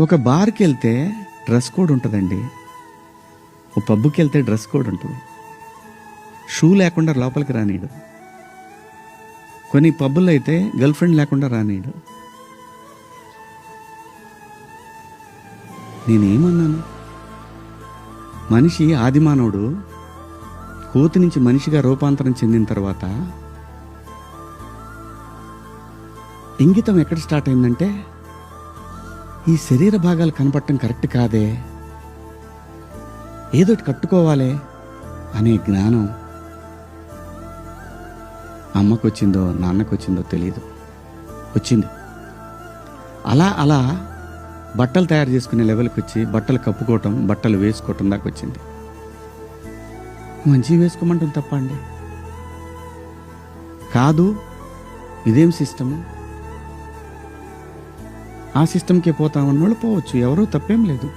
ఒక బార్కి వెళ్తే dress code ఉంటుందండి. ఒక పబ్కి వెళ్తే డ్రెస్ కోడ్ ఉంటుంది. షూ లేకుండా లోపలికి రానీడు. కొన్ని పబ్బుల్లో అయితే గర్ల్ ఫ్రెండ్ లేకుండా రానీడు. నేనేమన్నాను? మనిషి ఆదిమానవుడు కోతి నుంచి మనిషిగా రూపాంతరం చెందిన తర్వాత ఇంగితం ఎక్కడ స్టార్ట్ అయిందంటే, ఈ శరీర భాగాలు కనపడటం కరెక్ట్ కాదే, ఏదోటి కట్టుకోవాలి అనే జ్ఞానం అమ్మకు వచ్చిందో నాన్నకు వచ్చిందో తెలీదు, వచ్చింది. అలా అలా బట్టలు తయారు చేసుకునే లెవెల్కి వచ్చి బట్టలు కప్పుకోవటం, బట్టలు వేసుకోవటం దాకా వచ్చింది. మంచిగా వేసుకోమంటుంది తప్ప అండి? కాదు, ఇదేం సిస్టము, ఆ సిస్టమ్కే పోతామన్న వాళ్ళు పోవచ్చు, ఎవరూ తప్పేం లేదు.